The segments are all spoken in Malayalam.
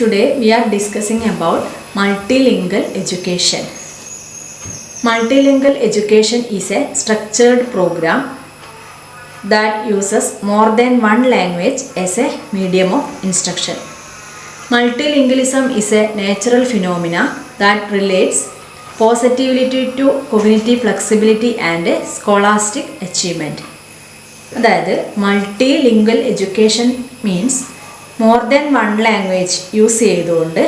Today we are discussing about multilingual education. Multilingual education is a structured program that uses more than one language as a medium of instruction. Multilingualism is a natural phenomena that relates positively to cognitive flexibility and scholastic achievement. അതായത് multilingual education means more than one language use ചെയ്തുകൊണ്ട്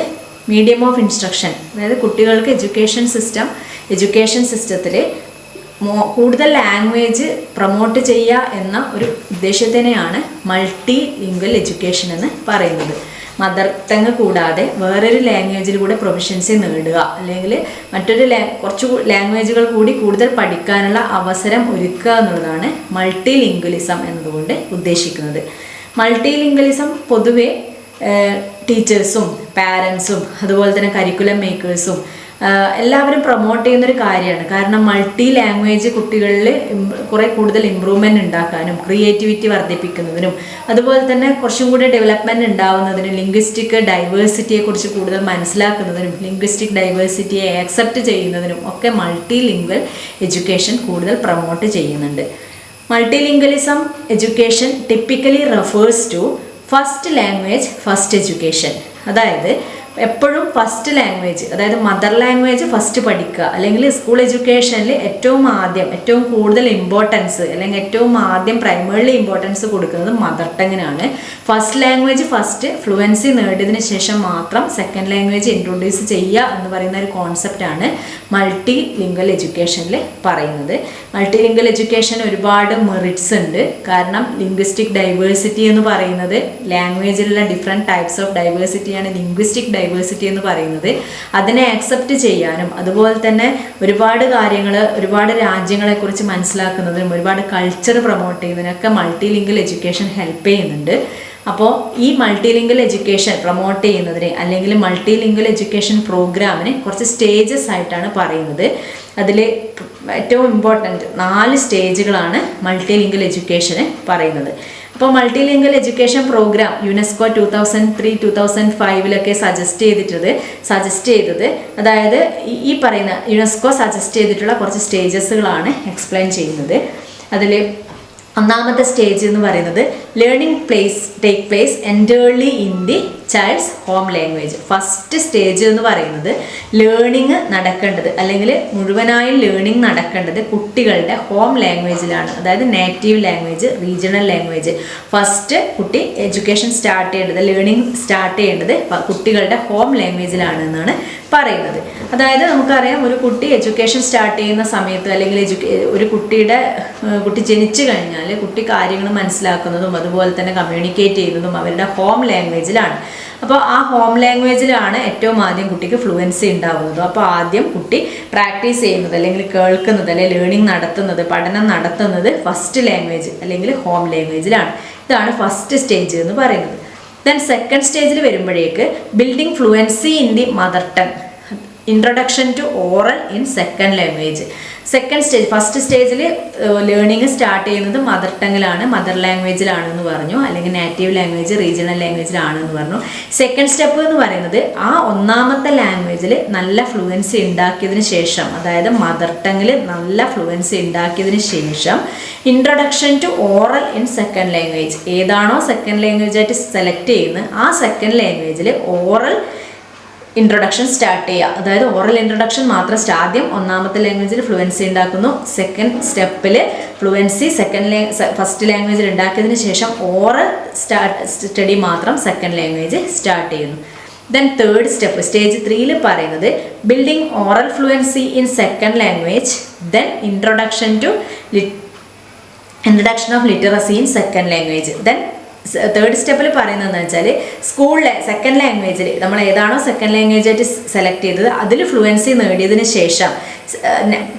മീഡിയം ഓഫ് ഇൻസ്ട്രക്ഷൻ, അതായത് കുട്ടികൾക്ക് എഡ്യൂക്കേഷൻ സിസ്റ്റത്തിൽ കൂടുതൽ ലാംഗ്വേജ് പ്രൊമോട്ട് ചെയ്യുക എന്ന ഒരു ഉദ്ദേശത്തിനെയാണ് മൾട്ടി ലിംഗ്വൽ എഡ്യൂക്കേഷൻ എന്ന് പറയുന്നത്. മദർ ടങ് കൂടാതെ വേറൊരു ലാംഗ്വേജിൽ കൂടെ പ്രൊഫഷൻസി നേടുക, അല്ലെങ്കിൽ മറ്റൊരു കുറച്ച് ലാംഗ്വേജുകൾ കൂടി കൂടുതൽ പഠിക്കാനുള്ള അവസരം ഒരുക്കുക എന്നുള്ളതാണ് മൾട്ടി ലിംഗ്വലിസം എന്നതുകൊണ്ട് ഉദ്ദേശിക്കുന്നത്. മൾട്ടി ലിംഗ്വലിസം പൊതുവെ ടീച്ചേഴ്സും പാരൻസും അതുപോലെ തന്നെ കരിക്കുലം മേക്കേഴ്സും എല്ലാവരും പ്രൊമോട്ട് ചെയ്യുന്നൊരു കാര്യമാണ്. കാരണം മൾട്ടി ലാംഗ്വേജ് കുട്ടികളിൽ കുറേ കൂടുതൽ ഇമ്പ്രൂവ്മെൻറ്റ് ഉണ്ടാക്കാനും ക്രിയേറ്റിവിറ്റി വർദ്ധിപ്പിക്കുന്നതിനും അതുപോലെ തന്നെ കുറച്ചും കൂടി ഡെവലപ്മെൻറ്റ് ഉണ്ടാവുന്നതിനും ലിംഗ്വിസ്റ്റിക് ഡൈവേഴ്സിറ്റിയെക്കുറിച്ച് കൂടുതൽ മനസ്സിലാക്കുന്നതിനും ലിംഗ്വിസ്റ്റിക് ഡൈവേഴ്സിറ്റിയെ ആക്സെപ്റ്റ് ചെയ്യുന്നതിനും ഒക്കെ മൾട്ടി ലിംഗ്വൽ എഡ്യൂക്കേഷൻ കൂടുതൽ പ്രൊമോട്ട് ചെയ്യുന്നുണ്ട്. Multilingualism education typically refers to first language first education. അതായത് എപ്പോഴും ഫസ്റ്റ് ലാംഗ്വേജ്, അതായത് മദർ ലാംഗ്വേജ് ഫസ്റ്റ് പഠിക്കുക, അല്ലെങ്കിൽ സ്കൂൾ എഡ്യൂക്കേഷനിൽ ഏറ്റവും കൂടുതൽ ഇമ്പോർട്ടൻസ് അല്ലെങ്കിൽ ഏറ്റവും ആദ്യം പ്രൈമറിലി ഇമ്പോർട്ടൻസ് കൊടുക്കുന്നത് മദർ ടങ്ങിനാണ്. ഫസ്റ്റ് ലാംഗ്വേജ് ഫസ്റ്റ് ഫ്ലുവൻസി നേടിയതിന് ശേഷം മാത്രം സെക്കൻഡ് ലാംഗ്വേജ് ഇൻട്രൊഡ്യൂസ് ചെയ്യുക എന്ന് പറയുന്ന ഒരു കോൺസെപ്റ്റാണ് മൾട്ടി ലിംഗ്വൽ എഡ്യൂക്കേഷനിൽ പറയുന്നത്. മൾട്ടി ലിംഗ്വൽ എഡ്യൂക്കേഷൻ ഒരുപാട് മെറിറ്റ്സ് ഉണ്ട്. കാരണം ലിംഗ്വിസ്റ്റിക് ഡൈവേഴ്സിറ്റി എന്ന് പറയുന്നത് ലാംഗ്വേജിലുള്ള ഡിഫറെൻറ്റ് ടൈപ്സ് ഓഫ് ഡൈവേഴ്സിറ്റിയാണ് ലിംഗ്വിസ്റ്റിക് ഡൈവേഴ്സിറ്റി എന്ന് പറയുന്നത്. അതിനെ ആക്സെപ്റ്റ് ചെയ്യാനും അതുപോലെ തന്നെ ഒരുപാട് കാര്യങ്ങൾ, ഒരുപാട് രാജ്യങ്ങളെക്കുറിച്ച് മനസ്സിലാക്കുന്നതിനും ഒരുപാട് കൾച്ചർ പ്രൊമോട്ട് ചെയ്യുന്നതിനൊക്കെ മൾട്ടി ലിംഗ്വൽ എഡ്യൂക്കേഷൻ ഹെൽപ്പ് ചെയ്യുന്നുണ്ട്. അപ്പോൾ ഈ മൾട്ടി ലിംഗ്വൽ എഡ്യൂക്കേഷൻ പ്രൊമോട്ട് ചെയ്യുന്നതിന് അല്ലെങ്കിൽ മൾട്ടി ലിംഗ്വൽ എഡ്യൂക്കേഷൻ പ്രോഗ്രാമിന് കുറച്ച് സ്റ്റേജസ് ആയിട്ടാണ് പറയുന്നത്. അതിൽ ഏറ്റവും ഇമ്പോർട്ടൻറ്റ് 4 സ്റ്റേജുകളാണ് മൾട്ടി ലിംഗ്വൽ എഡ്യൂക്കേഷന് പറയുന്നത്. അപ്പോൾ multi lingual education programme UNESCO 2003-2005 suggest ചെയ്തത് അതായത് ഈ പറയുന്ന യുനെസ്കോ സജസ്റ്റ് ചെയ്തിട്ടുള്ള കുറച്ച് സ്റ്റേജസുകളാണ് എക്സ്പ്ലെയിൻ ചെയ്യുന്നത്. അതിൽ ഒന്നാമത്തെ സ്റ്റേജ് എന്ന് പറയുന്നത് learning take place entirely in the child's home language. First stage എന്ന് പറയുന്നത് ലേണിംഗ് നടക്കേണ്ടത് അല്ലെങ്കിൽ മുഴുവനായും ലേണിംഗ് നടക്കേണ്ടത് കുട്ടികളുടെ ഹോം ലാംഗ്വേജിലാണ്, അതായത് native language, regional language. First കുട്ടി എഡ്യൂക്കേഷൻ ലേണിംഗ് സ്റ്റാർട്ട് ചെയ്യേണ്ടത് കുട്ടികളുടെ ഹോം ലാംഗ്വേജിലാണ് എന്നാണ് പറയുന്നത്. അതായത് നമുക്കറിയാം, ഒരു കുട്ടി എഡ്യൂക്കേഷൻ സ്റ്റാർട്ട് ചെയ്യുന്ന സമയത്ത് അല്ലെങ്കിൽ കുട്ടി ജനിച്ചു കഴിഞ്ഞാൽ കുട്ടി കാര്യങ്ങൾ മനസ്സിലാക്കുന്നതും അതുപോലെ തന്നെ കമ്മ്യൂണിക്കേറ്റ് ചെയ്യുന്നതും അവരുടെ ഹോം ലാംഗ്വേജിലാണ്. അപ്പോൾ ആ ഹോം ലാംഗ്വേജിലാണ് ഏറ്റവും ആദ്യം കുട്ടിക്ക് ഫ്ലുവൻസി ഉണ്ടാവുന്നത്. അപ്പോൾ ആദ്യം കുട്ടി പ്രാക്ടീസ് ചെയ്യുന്നത് അല്ലെങ്കിൽ കേൾക്കുന്നത് അല്ലെങ്കിൽ ലേണിംഗ് നടത്തുന്നത്, പഠനം നടത്തുന്നത് ഫസ്റ്റ് ലാംഗ്വേജ് അല്ലെങ്കിൽ ഹോം ലാംഗ്വേജിലാണ്. ഇതാണ് ഫസ്റ്റ് സ്റ്റേജ് എന്ന് പറയുന്നത്. ദെൻ സെക്കൻഡ് സ്റ്റേജിൽ വരുമ്പോഴേക്ക് building fluency in the mother tongue, introduction to oral in second language. Second stage, first സ്റ്റേജിൽ ലേണിംഗ് സ്റ്റാർട്ട് ചെയ്യുന്നത് മദർ ടങ്ങിലാണ്, മദർ ലാംഗ്വേജിലാണ് എന്ന് പറഞ്ഞു, അല്ലെങ്കിൽ നേറ്റീവ് ലാംഗ്വേജ്, റീജിയണൽ ലാംഗ്വേജിലാണ് എന്ന് പറഞ്ഞു. സെക്കൻഡ് സ്റ്റെപ്പ് എന്ന് പറയുന്നത് ആ ഒന്നാമത്തെ ലാംഗ്വേജിൽ നല്ല ഫ്ലുവൻസി ഉണ്ടാക്കിയതിന് ശേഷം, അതായത് മദർ ടങ്ങിൽ നല്ല ഫ്ലുവൻസി ഉണ്ടാക്കിയതിന് ശേഷം introduction to oral in second language. ഏതാണോ സെക്കൻഡ് ലാംഗ്വേജ് ആയിട്ട് സെലക്ട് ചെയ്യുന്നത് ആ സെക്കൻഡ് ലാംഗ്വേജിൽ ഓറൽ ഇൻട്രൊഡക്ഷൻ സ്റ്റാർട്ട് ചെയ്യുക. അതായത് ഓറൽ ഇൻട്രൊഡക്ഷൻ മാത്രം ആദ്യം ഒന്നാമത്തെ ലാംഗ്വേജിൽ ഫ്ലുവൻസി ഉണ്ടാക്കുന്നു. സെക്കൻഡ് സ്റ്റെപ്പിൽ ഫ്ലുവൻസി ഫസ്റ്റ് ലാംഗ്വേജിൽ ഉണ്ടാക്കിയതിന് ശേഷം ഓറൽ സ്റ്റഡി മാത്രം സെക്കൻഡ് ലാംഗ്വേജ് സ്റ്റാർട്ട് ചെയ്യുന്നു. ദെൻ തേർഡ് സ്റ്റെപ്പ് സ്റ്റേജ് 3 പറയുന്നത് building oral fluency in second language, then introduction of literacy in second language. Then third സ്റ്റെപ്പിൽ പറയുന്നതെന്ന് വെച്ചാൽ സ്കൂളിലെ സെക്കൻഡ് ലാംഗ്വേജിൽ നമ്മൾ ഏതാണോ സെക്കൻഡ് ലാംഗ്വേജ് ആയിട്ട് സെലക്ട് ചെയ്തത് അതിൽ ഫ്ലുവൻസി നേടിയതിന് ശേഷം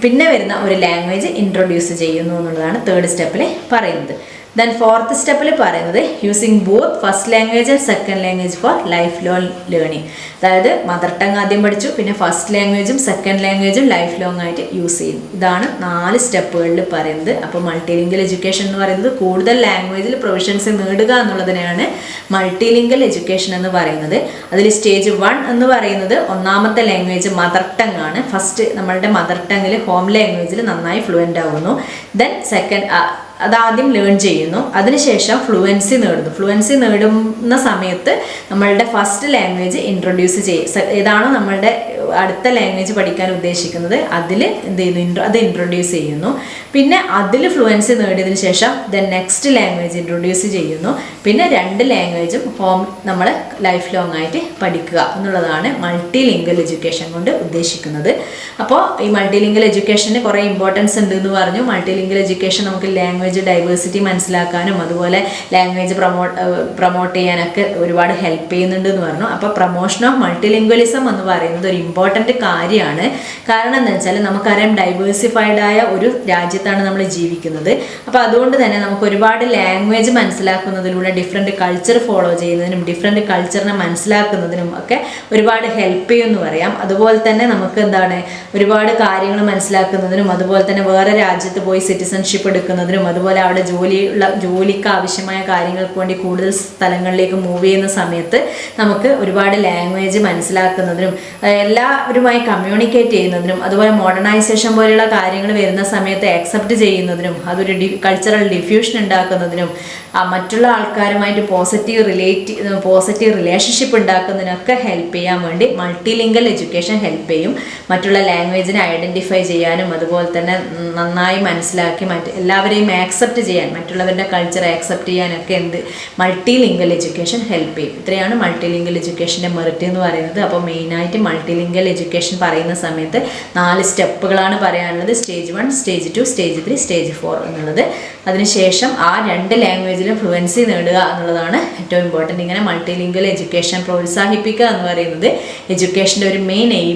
പിന്നെ വരുന്ന ഒരു ലാംഗ്വേജ് ഇൻട്രൊഡ്യൂസ് ചെയ്യുന്നു എന്നുള്ളതാണ് തേർഡ് സ്റ്റെപ്പിൽ പറയുന്നത്. ദെൻ ഫോർത്ത് സ്റ്റെപ്പിൽ പറയുന്നത് using both first language and second language four life long learning. അതായത് മദർ ടങ് ആദ്യം പഠിച്ചു, പിന്നെ ഫസ്റ്റ് ലാംഗ്വേജും സെക്കൻഡ് ലാംഗ്വേജും ലൈഫ് ലോങ് ആയിട്ട് യൂസ് ചെയ്യും. ഇതാണ് 4 സ്റ്റെപ്പുകളിൽ പറയുന്നത്. അപ്പോൾ മൾട്ടിലിംഗ്വൽ എഡ്യൂക്കേഷൻ എന്ന് പറയുന്നത് കൂടുതൽ ലാംഗ്വേജിൽ പ്രൊവിഷൻസ് നേടുക എന്നുള്ളതിനെയാണ് മൾട്ടിലിംഗ്വൽ എഡ്യൂക്കേഷൻ എന്ന് പറയുന്നത്. അതിൽ സ്റ്റേജ് 1 എന്ന് പറയുന്നത് ഒന്നാമത്തെ ലാംഗ്വേജ് മദർ ടങ് ആണ്. ഫസ്റ്റ് നമ്മളുടെ മദർ ടങ്ങിൽ ഹോം ലാംഗ്വേജിൽ നന്നായി ഫ്ലുവൻ്റ് ആവുന്നു. ദെൻ സെക്കൻഡ് അതാദ്യം ലേൺ ചെയ്യുന്നു, അതിനുശേഷം ഫ്ലുവൻസി നേടുന്നു. ഫ്ലുവൻസി നേടുന്ന സമയത്ത് നമ്മളുടെ ഫസ്റ്റ് ലാംഗ്വേജ് ഇൻട്രൊഡ്യൂസ് ഏതാണോ നമ്മളുടെ അടുത്ത ലാംഗ്വേജ് പഠിക്കാൻ ഉദ്ദേശിക്കുന്നത് അതിൽ എന്ത് ചെയ്യുന്നു, അത് ഇൻട്രൊഡ്യൂസ് ചെയ്യുന്നു. പിന്നെ അതിൽ ഫ്ലുവൻസി നേടിയതിനു ശേഷം ദെൻ നെക്സ്റ്റ് ലാംഗ്വേജ് ഇൻട്രൊഡ്യൂസ് ചെയ്യുന്നു. പിന്നെ 2 ലാംഗ്വേജും നമ്മൾ ലൈഫ് ലോങ് ആയിട്ട് പഠിക്കുക എന്നുള്ളതാണ് മൾട്ടിലിംഗ്വൽ എഡ്യൂക്കേഷൻ കൊണ്ട് ഉദ്ദേശിക്കുന്നത്. അപ്പോൾ ഈ മൾട്ടിലിംഗ്വൽ എഡ്യൂക്കേഷന് കുറേ ഇമ്പോർട്ടൻസ് ഉണ്ട് എന്ന് പറഞ്ഞു. മൾട്ടിലിംഗ്വൽ എഡ്യൂക്കേഷൻ നമുക്ക് ലാംഗ്വേജ് ഡൈവേഴ്സിറ്റി മനസ്സിലാക്കാനും അതുപോലെ ലാംഗ്വേജ് പ്രൊമോട്ട് ചെയ്യാനൊക്കെ ഒരുപാട് ഹെൽപ്പ് ചെയ്യുന്നുണ്ട് എന്ന് പറഞ്ഞു. അപ്പോൾ പ്രൊമോഷൻ ഓഫ് മൾട്ടിലിംഗ്വലിസം എന്ന് പറയുന്നത് ഒരു ഇമ്പോർട്ടൻറ്റ് കാര്യമാണ്. കാരണം എന്താ വെച്ചാൽ നമുക്കറിയാം ഡൈവേഴ്സിഫൈഡ് ആയ ഒരു രാജ്യത്താണ് നമ്മൾ ജീവിക്കുന്നത്. അപ്പോൾ അതുകൊണ്ട് തന്നെ നമുക്ക് ഒരുപാട് ലാംഗ്വേജ് മനസ്സിലാക്കുന്നതിലൂടെ ഡിഫറെൻറ്റ് കൾച്ചർ ഫോളോ ചെയ്യുന്നതിനും ഡിഫറെൻറ്റ് കൾച്ചറിനെ മനസ്സിലാക്കുന്നതിനും ഒക്കെ ഒരുപാട് ഹെൽപ്പ് ചെയ്യുമെന്ന് പറയാം. അതുപോലെ തന്നെ നമുക്ക് എന്താണ് ഒരുപാട് കാര്യങ്ങൾ മനസ്സിലാക്കുന്നതിനും അതുപോലെ തന്നെ വേറെ രാജ്യത്ത് പോയി സിറ്റിസൺഷിപ്പ് എടുക്കുന്നതിനും അതുപോലെ അവിടെ ജോലിക്ക് ആവശ്യമായ കാര്യങ്ങൾക്ക് വേണ്ടി കൂടുതൽ സ്ഥലങ്ങളിലേക്ക് മൂവ് ചെയ്യുന്ന സമയത്ത് നമുക്ക് ഒരുപാട് ലാംഗ്വേജ് മനസ്സിലാക്കുന്നതിനും എല്ലാവരുമായി കമ്മ്യൂണിക്കേറ്റ് ചെയ്യുന്നതിനും അതുപോലെ മോഡേണൈസേഷൻ പോലെയുള്ള കാര്യങ്ങൾ വരുന്ന സമയത്ത് അക്സെപ്റ്റ് ചെയ്യുന്നതിനും അതൊരു കൾച്ചറൽ ഡിഫ്യൂഷൻ ഉണ്ടാക്കുന്നതിനും മറ്റുള്ള ആൾക്കാരുമായിട്ട് പോസിറ്റീവ് റിലേഷൻഷിപ്പ് ഉണ്ടാക്കുന്നതിനൊക്കെ ഹെൽപ്പ് ചെയ്യാൻ വേണ്ടി മൾട്ടിലിംഗ്വൽ എഡ്യൂക്കേഷൻ ഹെൽപ്പ് ചെയ്യും. മറ്റുള്ള ലാംഗ്വേജിനെ ഐഡൻറ്റിഫൈ ചെയ്യാനും അതുപോലെ തന്നെ നന്നായി മനസ്സിലാക്കി എല്ലാവരെയും ആക്സെപ്റ്റ് ചെയ്യാൻ, മറ്റുള്ളവരുടെ കൾച്ചർ ആക്സെപ്റ്റ് ചെയ്യാനൊക്കെ മൾട്ടിലിംഗ്വൽ എഡ്യൂക്കേഷൻ ഹെൽപ്പ് ചെയ്യും. ഇത്രയാണ് മൾട്ടിലിംഗ്വൽ എഡ്യൂക്കേഷൻ്റെ മെറിറ്റ് എന്ന് പറയുന്നത്. അപ്പോൾ മെയിനായിട്ട് മൾട്ടിലിംഗ്വൽ എഡ്യൂക്കേഷൻ പറയുന്ന സമയത്ത് 4 സ്റ്റെപ്പുകളാണ് പറയാനുള്ളത്. സ്റ്റേജ് 1, സ്റ്റേജ് 2, സ്റ്റേജ് 3, സ്റ്റേജ് 4 എന്നുള്ളത്. അതിനുശേഷം ആ 2 ലാംഗ്വേജിലും ഫ്ലുവൻസി നേടുക എന്നുള്ളതാണ് ഏറ്റവും ഇമ്പോർട്ടൻറ്റ്. ഇങ്ങനെ മൾട്ടിലിംഗ്വൽ എഡ്യൂക്കേഷൻ പ്രോത്സാഹിപ്പിക്കുക എന്ന് പറയുന്നത് എഡ്യൂക്കേഷൻ്റെ ഒരു മെയിൻ എയിം